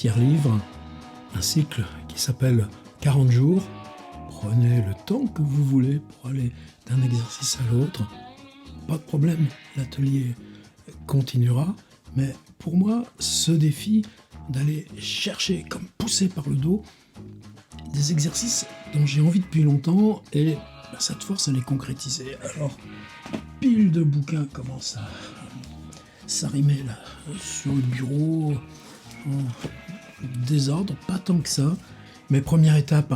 tiers-livre, un cycle qui s'appelle 40 jours. Prenez le temps que vous voulez pour aller d'un exercice à l'autre. Pas de problème, l'atelier continuera. Mais pour moi, ce défi d'aller chercher, comme poussé par le dos, des exercices dont j'ai envie depuis longtemps et cette force à les concrétiser. Alors, pile de bouquins commencent à s'arrimer là sur le bureau, en désordre, pas tant que ça. Mais première étape,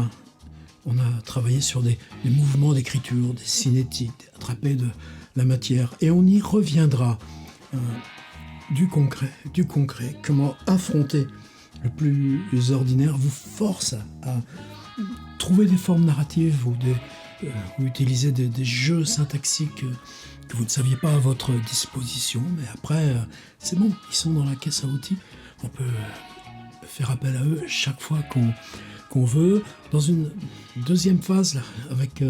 on a travaillé sur des mouvements d'écriture, des cinétiques, attraper de la matière. Et on y reviendra. Du concret, comment affronter le plus ordinaire vous force à trouver des formes narratives ou utiliser des jeux syntaxiques que vous ne saviez pas à votre disposition. Mais après, c'est bon, ils sont dans la caisse à outils. On peut faire appel à eux chaque fois qu'on veut. Dans une deuxième phase, là, avec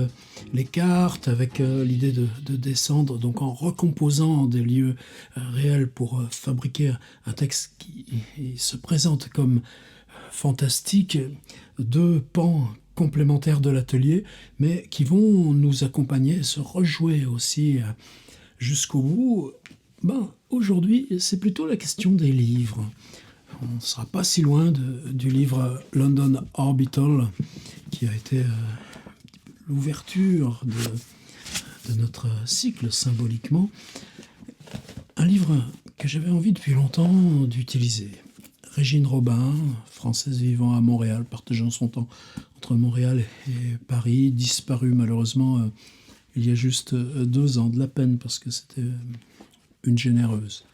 les cartes, avec l'idée de descendre, donc en recomposant des lieux réels pour fabriquer un texte qui se présente comme fantastique, deux pans complémentaires de l'atelier, mais qui vont nous accompagner, se rejouer aussi jusqu'au bout. Aujourd'hui, c'est plutôt la question des livres. On ne sera pas si loin du livre London Orbital, qui a été l'ouverture de notre cycle symboliquement. Un livre que j'avais envie depuis longtemps d'utiliser. Régine Robin, française vivant à Montréal, partageant son temps entre Montréal et Paris, disparue malheureusement il y a juste 2 ans, de la peine parce que c'était une généreuse.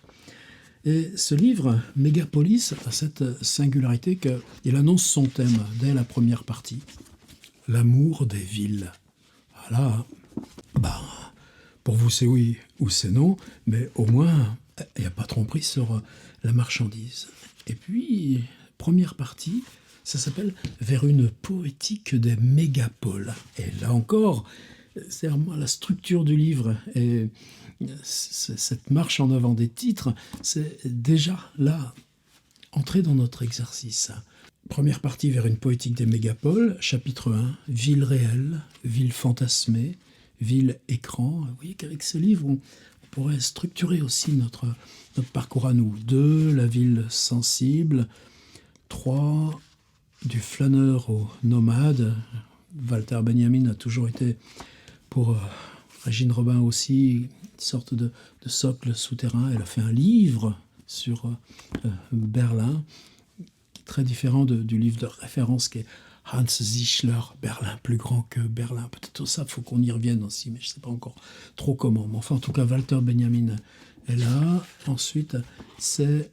Et ce livre, Mégapolis, a cette singularité qu'il annonce son thème dès la première partie. L'amour des villes. Voilà, pour vous c'est oui ou c'est non, mais au moins, il n'y a pas de tromperie sur la marchandise. Et puis, première partie, ça s'appelle « Vers une poétique des mégapoles ». Et là encore, c'est vraiment la structure du livre et cette marche en avant des titres, c'est déjà là, entrer dans notre exercice. Première partie vers une poétique des mégapoles, chapitre 1, ville réelle, ville fantasmée, ville écran. Vous voyez qu'avec ce livre, on pourrait structurer aussi notre parcours à nous. 2, la ville sensible. 3, du flâneur au nomade. Walter Benjamin a toujours été, pour Régine Robin aussi, une sorte de socle souterrain. Elle a fait un livre sur Berlin, très différent du livre de référence qui est Hans Zischler, Berlin, plus grand que Berlin. Peut-être ça, il faut qu'on y revienne aussi, mais je ne sais pas encore trop comment. Mais enfin, en tout cas, Walter Benjamin est là. Ensuite, je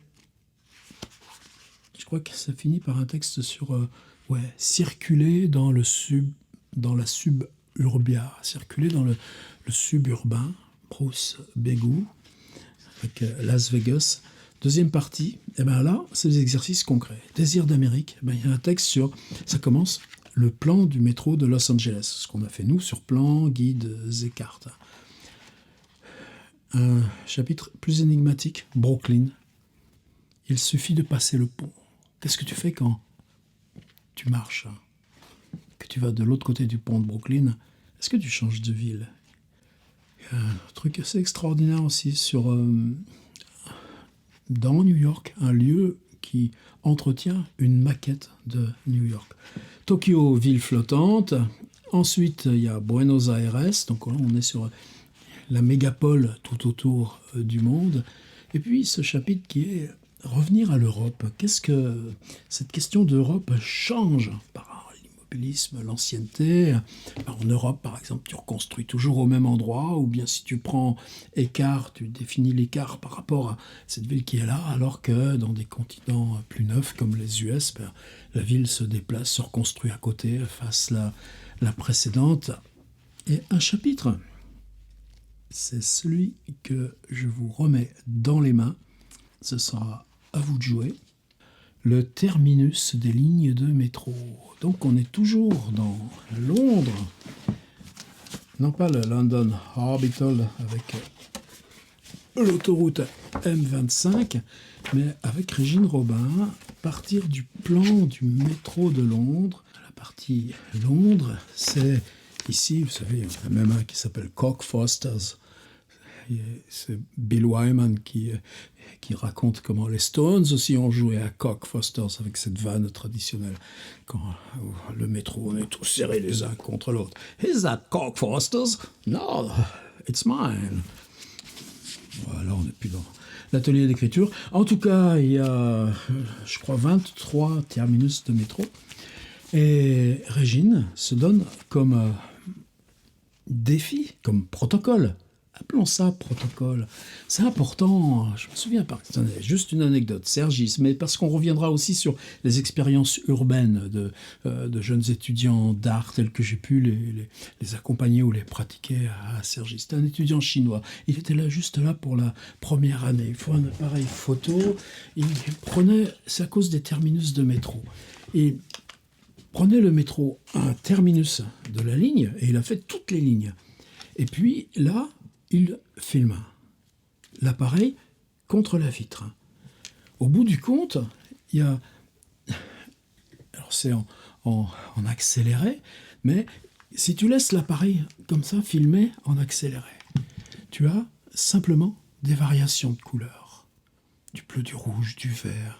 crois que ça finit par un texte sur circuler dans la suburbia, circuler dans le suburbain, Bruce Begou, avec Las Vegas. Deuxième partie, là, c'est des exercices concrets. Désir d'Amérique, il y a un texte sur, ça commence, le plan du métro de Los Angeles, ce qu'on a fait nous sur plan, guide et cartes. Un chapitre plus énigmatique, Brooklyn. Il suffit de passer le pont. Qu'est-ce que tu fais quand tu marches, que tu vas de l'autre côté du pont de Brooklyn? Est-ce que tu changes de ville? Il y a un truc assez extraordinaire aussi sur... dans New York, un lieu qui entretient une maquette de New York. Tokyo, ville flottante. Ensuite, il y a Buenos Aires. Donc là, on est sur la mégapole tout autour du monde. Et puis, ce chapitre qui est revenir à l'Europe. Qu'est-ce que cette question d'Europe change par l'immobilisme, l'ancienneté? En Europe, par exemple, tu reconstruis toujours au même endroit, ou bien si tu prends écart, tu définis l'écart par rapport à cette ville qui est là, alors que dans des continents plus neufs comme les US, la ville se déplace, se reconstruit à côté, efface la précédente. Et un chapitre, c'est celui que je vous remets dans les mains. Ce sera à vous de jouer. Le terminus des lignes de métro. Donc on est toujours dans Londres, non pas le London Orbital avec l'autoroute M25, mais avec Régine Robin, partir du plan du métro de Londres. La partie Londres, c'est ici, vous savez, il y en a même un qui s'appelle Cockfosters. C'est Bill Wyman qui raconte comment les Stones aussi ont joué à Cockfosters avec cette vanne traditionnelle. Quand le métro, on est tous serrés les uns contre l'autre. Is that Cockfosters? No, it's mine. Voilà, on n'est plus dans l'atelier d'écriture. En tout cas, il y a, je crois, 23 terminus de métro. Et Régine se donne comme défi, comme protocole. Appelons ça protocole. C'est important, je me souviens pas, c'est juste une anecdote, Sergis, mais parce qu'on reviendra aussi sur les expériences urbaines de jeunes étudiants d'art tels que j'ai pu les accompagner ou les pratiquer à Sergis. C'était un étudiant chinois. Il était là juste là pour la première année. Il faut un appareil photo. Il prenait, c'est à cause des terminus de métro. Et prenait le métro à un terminus de la ligne et il a fait toutes les lignes. Et puis là, il filma l'appareil contre la vitre. Au bout du compte, il y a... Alors c'est en accéléré, mais si tu laisses l'appareil comme ça, filmer en accéléré, tu as simplement des variations de couleurs. Du bleu, du rouge, du vert.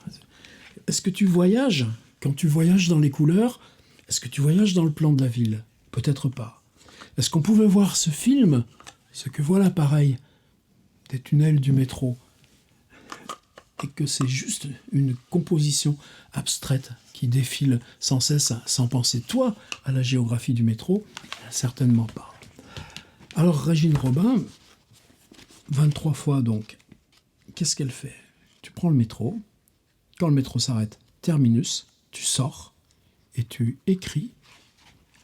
Est-ce que tu voyages? Quand tu voyages dans les couleurs, est-ce que tu voyages dans le plan de la ville? Peut-être pas. Est-ce qu'on pouvait voir ce film, ce que voit l'appareil des tunnels du métro, et que c'est juste une composition abstraite qui défile sans cesse, sans penser, toi, à la géographie du métro? Certainement pas. Alors, Régine Robin, 23 fois donc, qu'est-ce qu'elle fait? Tu prends le métro, quand le métro s'arrête, terminus, tu sors et tu écris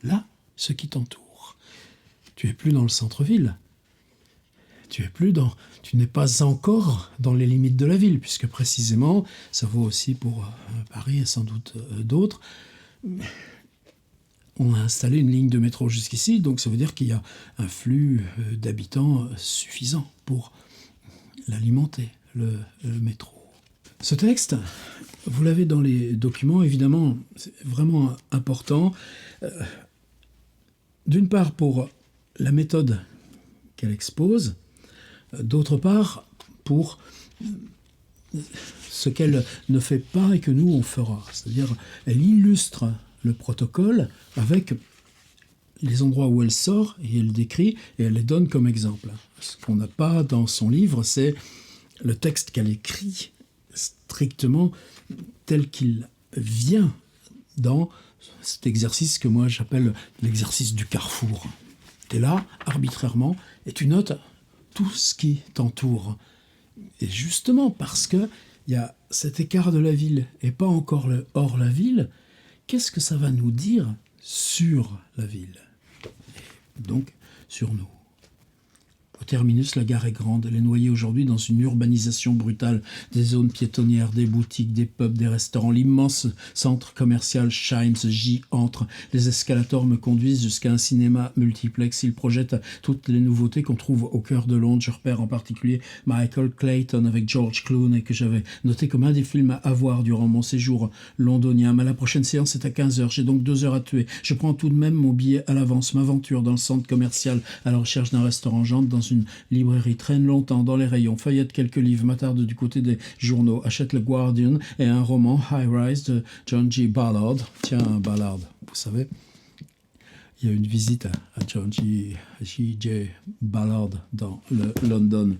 là ce qui t'entoure. Tu n'es plus dans le centre-ville. Tu n'es pas encore dans les limites de la ville, puisque précisément, ça vaut aussi pour Paris et sans doute d'autres. On a installé une ligne de métro jusqu'ici, donc ça veut dire qu'il y a un flux d'habitants suffisant pour l'alimenter, le métro. Ce texte, vous l'avez dans les documents, évidemment, c'est vraiment important. D'une part, pour la méthode qu'elle expose, d'autre part, pour ce qu'elle ne fait pas et que nous, on fera. C'est-à-dire, elle illustre le protocole avec les endroits où elle sort, et elle décrit, et elle les donne comme exemple. Ce qu'on n'a pas dans son livre, c'est le texte qu'elle écrit strictement tel qu'il vient dans cet exercice que moi j'appelle l'exercice du carrefour. Tu es là, arbitrairement, et tu notes tout ce qui t'entoure. Et justement, parce qu'il y a cet écart de la ville et pas encore le hors la ville, qu'est-ce que ça va nous dire sur la ville? Et donc, sur nous. Au terminus, la gare est grande. Elle est noyée aujourd'hui dans une urbanisation brutale. Des zones piétonnières, des boutiques, des pubs, des restaurants. L'immense centre commercial Chimes J entre. Les escalators me conduisent jusqu'à un cinéma multiplex. Ils projettent toutes les nouveautés qu'on trouve au cœur de Londres. Je repère en particulier Michael Clayton avec George Clooney, que j'avais noté comme un des films à voir durant mon séjour londonien. Mais la prochaine séance est à 15h. J'ai donc 2 heures à tuer. Je prends tout de même mon billet à l'avance. M'aventure dans le centre commercial à la recherche d'un restaurant. J'entre dans une librairie, traîne longtemps dans les rayons, feuillette quelques livres, m'attarde du côté des journaux, achète le Guardian et un roman High Rise de John G. Ballard. Tiens, Ballard, vous savez, il y a une visite à John G. Ballard dans le London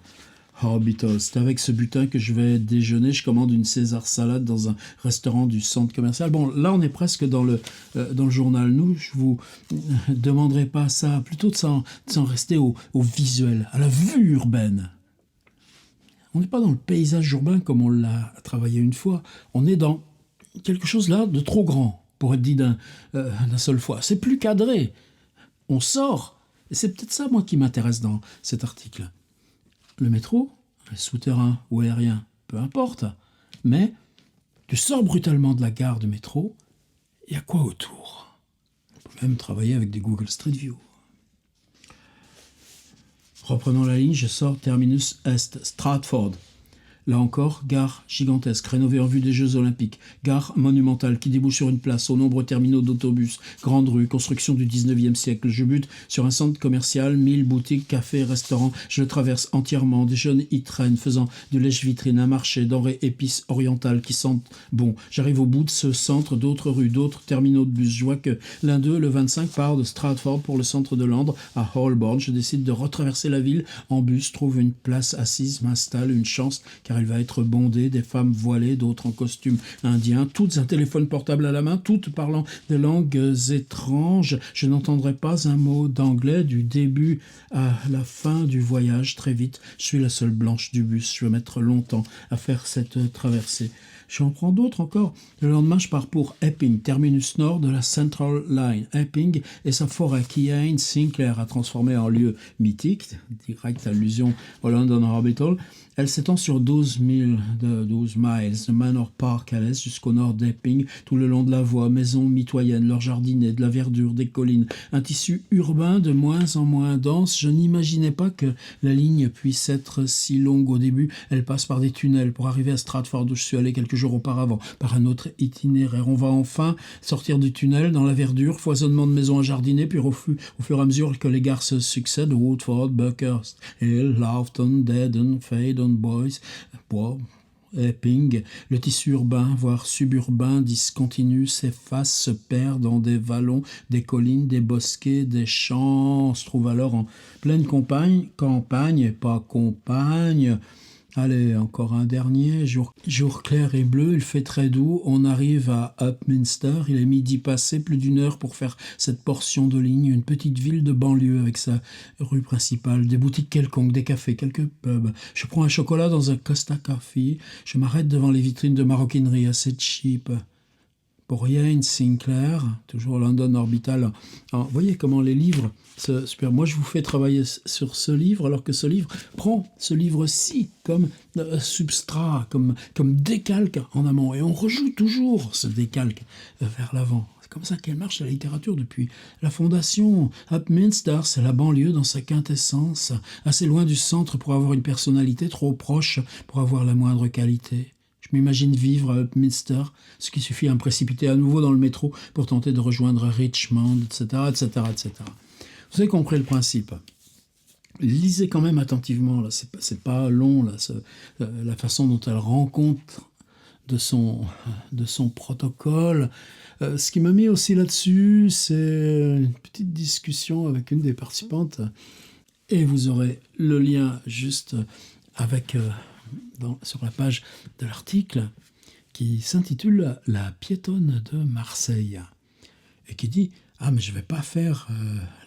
Orbital. C'est avec ce butin que je vais déjeuner. Je commande une César salade dans un restaurant du centre commercial. Bon, là, on est presque dans le journal. Nous, je vous demanderai pas ça, plutôt de s'en rester au visuel, à la vue urbaine. On n'est pas dans le paysage urbain comme on l'a travaillé une fois. On est dans quelque chose là de trop grand pour être dit d'un seul fois. C'est plus cadré. On sort. Et c'est peut-être ça, moi, qui m'intéresse dans cet article. Le métro, souterrain ou aérien, peu importe, mais tu sors brutalement de la gare de métro, il y a quoi autour? On peut même travailler avec des Google Street View. Reprenant la ligne, je sors terminus Est, Stratford. Là encore, gare gigantesque, rénovée en vue des Jeux Olympiques. Gare monumentale qui débouche sur une place, aux nombreux terminaux d'autobus. Grande rue, construction du 19e siècle. Je bute sur un centre commercial, 1000 boutiques, cafés, restaurants. Je le traverse entièrement. Des jeunes y traînent, faisant de lèche-vitrine un marché, denrées épices orientales qui sentent bon. J'arrive au bout de ce centre, d'autres rues, d'autres terminaux de bus. Je vois que l'un d'eux, le 25, part de Stratford pour le centre de Londres, à Holborn. Je décide de retraverser la ville en bus, trouve une place assise, m'installe, une chance, car elle va être bondée, des femmes voilées, d'autres en costume indien, toutes un téléphone portable à la main, toutes parlant des langues étranges. Je n'entendrai pas un mot d'anglais du début à la fin du voyage. Très vite, je suis la seule blanche du bus. Je vais mettre longtemps à faire cette traversée. J'en prends d'autres encore. Le lendemain, je pars pour Epping, terminus nord de la Central Line. Epping et sa forêt qu'Ian Sinclair a transformée en lieu mythique, direct allusion au London Orbital. Elle s'étend sur 12 miles de Manor Park à l'est jusqu'au nord d'Epping, tout le long de la voie, maisons mitoyennes, leurs jardinets, de la verdure, des collines, un tissu urbain de moins en moins dense. Je n'imaginais pas que la ligne puisse être si longue au début. Elle passe par des tunnels pour arriver à Stratford où je suis allé quelques jours auparavant, par un autre itinéraire. On va enfin sortir du tunnel dans la verdure, foisonnement de maisons à jardiner, puis au fur et à mesure que les gares se succèdent, Woodford, Buckhurst, Hill, Loughton, Dedon, Faydon, Boys, Epping, le tissu urbain, voire suburbain, discontinu, s'efface, se perd dans des vallons, des collines, des bosquets, des champs. On se trouve alors en pleine campagne, et pas compagne. Allez, encore un dernier, jour clair et bleu, il fait très doux, on arrive à Upminster, il est midi passé, plus d'une heure pour faire cette portion de ligne, une petite ville de banlieue avec sa rue principale, des boutiques quelconques, des cafés, quelques pubs. Je prends un chocolat dans un Costa Coffee, je m'arrête devant les vitrines de maroquinerie assez cheap. Pour Ian Sinclair, toujours London Orbital. Alors, voyez comment les livres, super. Moi je vous fais travailler sur ce livre, alors que ce livre prend ce livre-ci comme substrat, comme décalque en amont. Et on rejoue toujours ce décalque vers l'avant. C'est comme ça qu'elle marche la littérature depuis la fondation. Upminster, c'est la banlieue dans sa quintessence, assez loin du centre pour avoir une personnalité, trop proche pour avoir la moindre qualité. Je m'imagine vivre à Upminster, ce qui suffit à me précipiter à nouveau dans le métro pour tenter de rejoindre Richmond, etc., etc., etc. Vous avez compris le principe. Lisez quand même attentivement, là, c'est pas long, là, la façon dont elle rend compte de son protocole. Ce qui m'a mis aussi là-dessus, c'est une petite discussion avec une des participantes, et vous aurez le lien juste avec... sur la page de l'article qui s'intitule « La piétonne de Marseille » et qui dit « Ah, mais je ne vais pas faire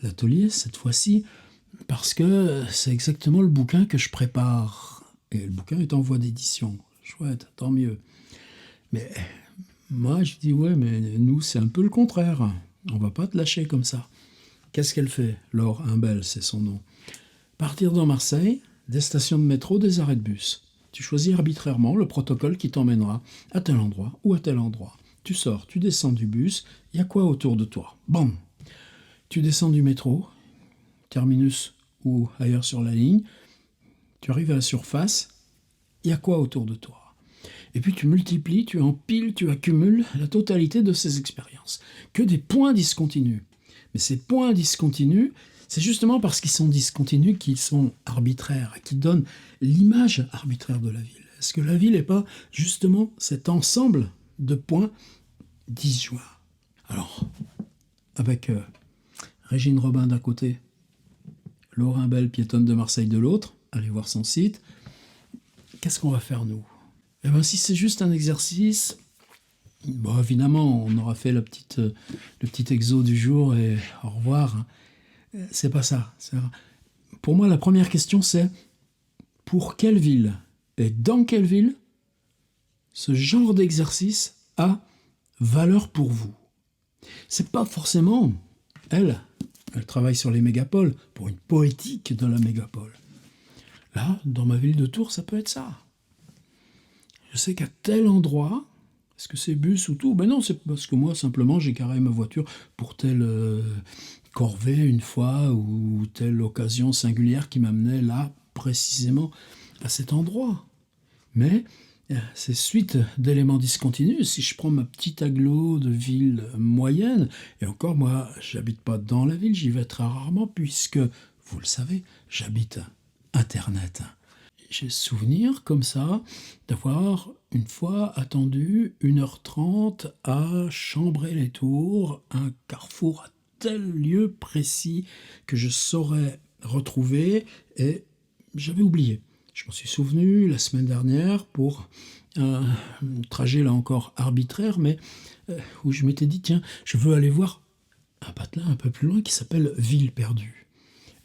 l'atelier cette fois-ci parce que c'est exactement le bouquin que je prépare. » Et le bouquin est en voie d'édition. Chouette, tant mieux. Mais moi, je dis « Ouais, mais nous, c'est un peu le contraire. On ne va pas te lâcher comme ça. » Qu'est-ce qu'elle fait? Laure Imbel, c'est son nom. Partir dans Marseille, des stations de métro, des arrêts de bus. Tu choisis arbitrairement le protocole qui t'emmènera à tel endroit ou à tel endroit. Tu sors, tu descends du bus, il y a quoi autour de toi? Bon, tu descends du métro, terminus ou ailleurs sur la ligne, tu arrives à la surface, il y a quoi autour de toi? Et puis tu multiplies, tu empiles, tu accumules la totalité de ces expériences. Que des points discontinus. Mais ces points discontinus, c'est justement parce qu'ils sont discontinus qu'ils sont arbitraires, qui donnent l'image arbitraire de la ville. Est-ce que la ville n'est pas justement cet ensemble de points disjoints? Alors, avec Régine Robin d'un côté, Laure Imbel, piétonne de Marseille de l'autre, allez voir son site, qu'est-ce qu'on va faire nous? Eh bien, si c'est juste un exercice, bon, évidemment, on aura fait le petit exo du jour et au revoir. C'est pas ça. Pour moi, la première question, c'est pour quelle ville et dans quelle ville ce genre d'exercice a valeur pour vous? C'est pas forcément elle travaille sur les mégapoles pour une poétique de la mégapole. Là, dans ma ville de Tours, ça peut être ça. Je sais qu'à tel endroit, est-ce que c'est bus ou tout? Ben non, c'est parce que moi, simplement, j'ai carré ma voiture pour tel corvée une fois ou telle occasion singulière qui m'amenait là, précisément, à cet endroit. Mais c'est suite d'éléments discontinus. Si je prends ma petite agglomération de ville moyenne, et encore moi, j'habite pas dans la ville, j'y vais très rarement puisque, vous le savez, j'habite Internet. J'ai souvenir comme ça d'avoir une fois attendu 1h30 à Chambray-les-Tours, un carrefour à tel lieu précis que je saurais retrouver, et j'avais oublié. Je m'en suis souvenu la semaine dernière pour un trajet là encore arbitraire, mais où je m'étais dit, tiens, je veux aller voir un patelin un peu plus loin qui s'appelle Ville perdue.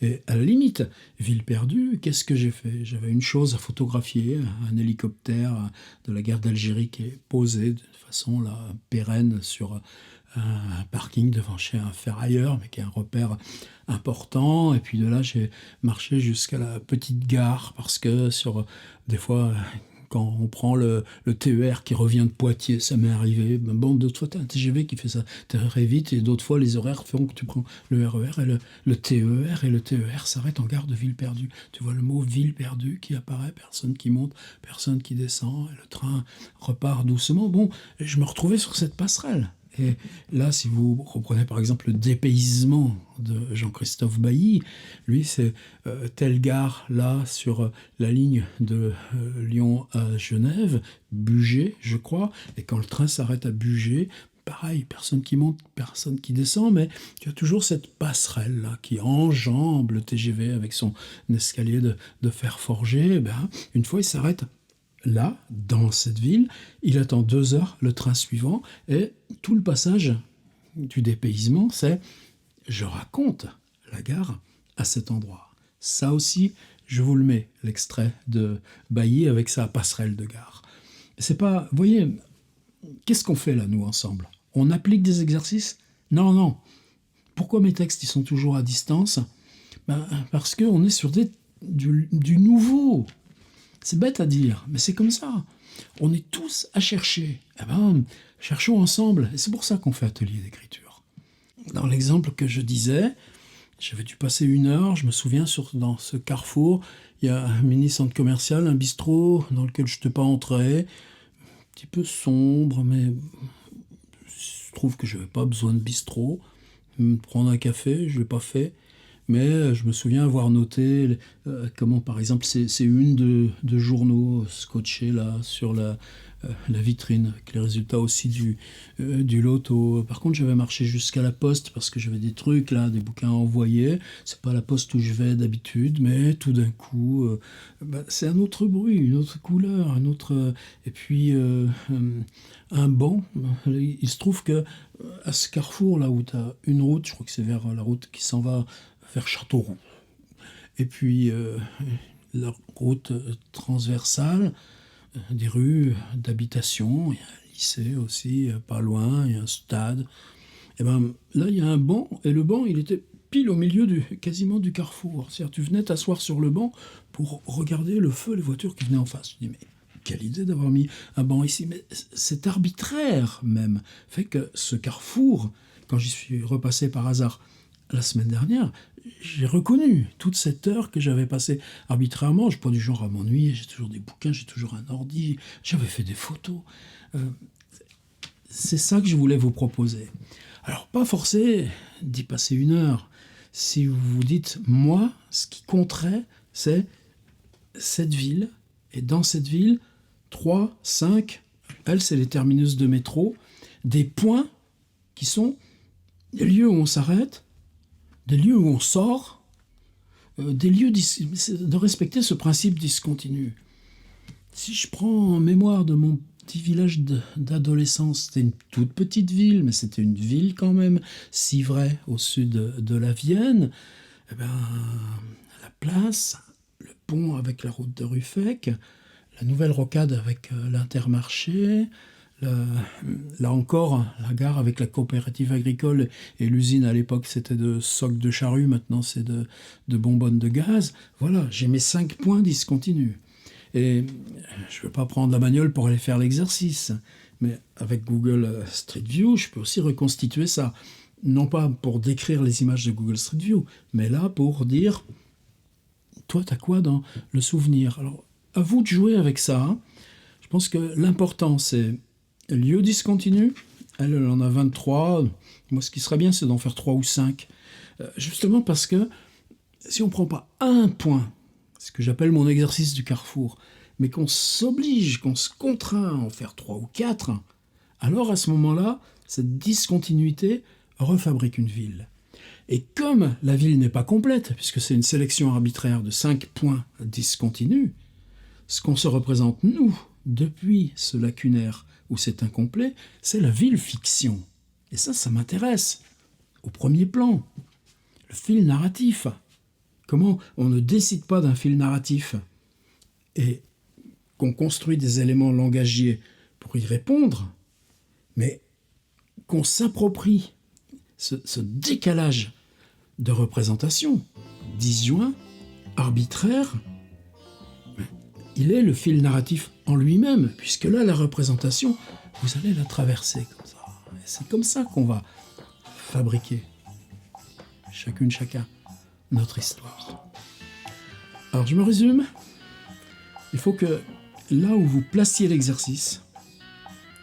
Et à la limite, Ville perdue, qu'est-ce que j'ai fait? J'avais une chose à photographier, un hélicoptère de la guerre d'Algérie qui est posé de façon là, pérenne sur un parking devant chez un ferrailleur, mais qui est un repère important. Et puis de là, j'ai marché jusqu'à la petite gare, parce que des fois, quand on prend le TER qui revient de Poitiers, ça m'est arrivé. Bon, d'autres fois, tu as un TGV qui fait ça très vite, et d'autres fois, les horaires font que tu prends le RER et le TER, et le TER s'arrête en gare de Ville perdue. Tu vois le mot Ville perdue qui apparaît, personne qui monte, personne qui descend, et le train repart doucement. Bon, je me retrouvais sur cette passerelle. Et là, si vous reprenez par exemple le dépaysement de Jean-Christophe Bailly, lui, c'est telle gare là sur la ligne de Lyon à Genève, Bugey, je crois, et quand le train s'arrête à Bugey, pareil, personne qui monte, personne qui descend, mais tu as toujours cette passerelle là qui enjambe le TGV avec son escalier de fer forgé. Ben, une fois, il s'arrête là, dans cette ville, il attend 2 heures le train suivant, et tout le passage du dépaysement, c'est je raconte la gare à cet endroit. Ça aussi, je vous le mets, l'extrait de Bailly avec sa passerelle de gare. C'est pas, vous voyez, qu'est-ce qu'on fait là, nous, ensemble? On applique des exercices? Non. Pourquoi mes textes, ils sont toujours à distance? Parce qu'on est sur du nouveau. C'est bête à dire, mais c'est comme ça. On est tous à chercher. Cherchons ensemble. Et c'est pour ça qu'on fait atelier d'écriture. Dans l'exemple que je disais, j'avais dû passer 1 heure, je me souviens, dans ce carrefour, il y a un mini centre commercial, un bistrot dans lequel je n'étais pas entré, un petit peu sombre, mais je trouve que je n'avais pas besoin de bistrot. Prendre un café, je ne l'ai pas fait. Mais je me souviens avoir noté comment, par exemple, ces unes de journaux scotchés là, sur la vitrine, avec les résultats aussi du loto. Par contre, j'avais marché jusqu'à la poste parce que j'avais des trucs, là, des bouquins à envoyer. C'est pas la poste où je vais d'habitude, mais tout d'un coup, c'est un autre bruit, une autre couleur, un autre... et puis, un banc. Il se trouve que à ce carrefour, là, où tu as une route, je crois que c'est vers la route qui s'en va vers Châteauroux. Et puis la route transversale, des rues d'habitation, il y a un lycée aussi, pas loin, il y a un stade. Et là, il y a un banc, et le banc, il était pile au milieu quasiment du carrefour. C'est-à-dire, tu venais t'asseoir sur le banc pour regarder le feu, les voitures qui venaient en face. Je dis, mais quelle idée d'avoir mis un banc ici. Mais c'est arbitraire, même. Fait que ce carrefour, quand j'y suis repassé par hasard la semaine dernière, j'ai reconnu toute cette heure que j'avais passée arbitrairement. Je ne suis pas du genre à m'ennuyer, j'ai toujours des bouquins, j'ai toujours un ordi, j'avais fait des photos. C'est ça que je voulais vous proposer. Alors, pas forcé d'y passer 1 heure. Si vous vous dites, moi, ce qui compterait, c'est cette ville, et dans cette ville, 3, 5, elle, c'est les terminus de métro, des points qui sont des lieux où on s'arrête, des lieux où on sort, des lieux de respecter ce principe discontinu. Si je prends en mémoire de mon petit village d'adolescence, c'était une toute petite ville, mais c'était une ville quand même, Civray, au sud de la Vienne, la place, le pont avec la route de Ruffec, la nouvelle rocade avec l'Intermarché, là encore, la gare avec la coopérative agricole, et l'usine à l'époque c'était de socs de charrue, maintenant c'est de bonbonnes de gaz. Voilà, j'ai mes 5 points discontinus. Et je ne vais pas prendre la bagnole pour aller faire l'exercice, mais avec Google Street View, je peux aussi reconstituer ça. non pas pour décrire les images de Google Street View, mais là pour dire, toi, t'as quoi dans le souvenir? Alors, à vous de jouer avec ça. Hein. Je pense que l'important, c'est lieu discontinu. Elle en a 23. Moi, ce qui serait bien, c'est d'en faire 3 ou 5. Justement parce que si on ne prend pas un point, ce que j'appelle mon exercice du carrefour, mais qu'on s'oblige, qu'on se contraint à en faire 3 ou 4, alors à ce moment-là, cette discontinuité refabrique une ville. Et comme la ville n'est pas complète, puisque c'est une sélection arbitraire de 5 points discontinus, ce qu'on se représente, nous, depuis ce lacunaire où c'est incomplet, c'est la ville fiction. Et ça m'intéresse. Au premier plan, le fil narratif. Comment on ne décide pas d'un fil narratif et qu'on construit des éléments langagiers pour y répondre, mais qu'on s'approprie ce décalage de représentation, disjoint, arbitraire, il est le fil narratif en lui-même, puisque là, la représentation, vous allez la traverser comme ça. Et c'est comme ça qu'on va fabriquer, chacune, chacun, notre histoire. Alors, je me résume. Il faut que là où vous placiez l'exercice,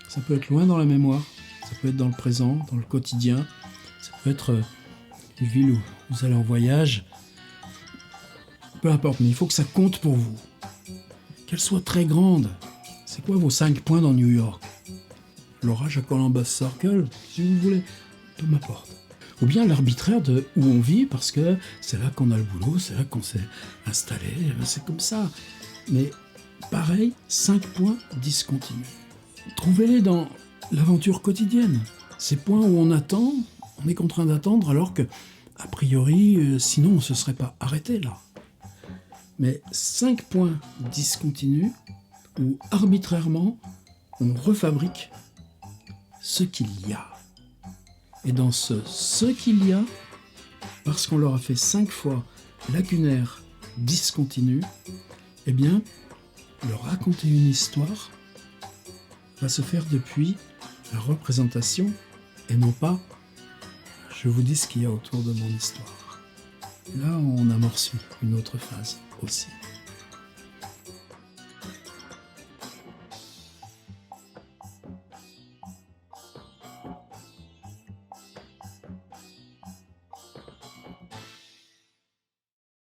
ça peut être loin dans la mémoire, ça peut être dans le présent, dans le quotidien, ça peut être une ville où vous allez en voyage, peu importe, mais il faut que ça compte pour vous. Qu'elle soit très grande. C'est quoi vos 5 points dans New York? L'orage à Columbus Circle, si vous voulez, peu m'importe. Ou bien l'arbitraire de où on vit, parce que c'est là qu'on a le boulot, c'est là qu'on s'est installé, c'est comme ça. Mais pareil, 5 points discontinus. Trouvez-les dans l'aventure quotidienne. Ces points où on attend, on est contraint d'attendre, alors que, a priori, sinon on ne se serait pas arrêté là. Mais 5 points discontinus où arbitrairement on refabrique ce qu'il y a. Et dans ce qu'il y a, parce qu'on leur a fait 5 fois lacunaire, discontinu, eh bien, leur raconter une histoire va se faire depuis la représentation et non pas je vous dis ce qu'il y a autour de mon histoire. Là, on amorce une autre phase aussi.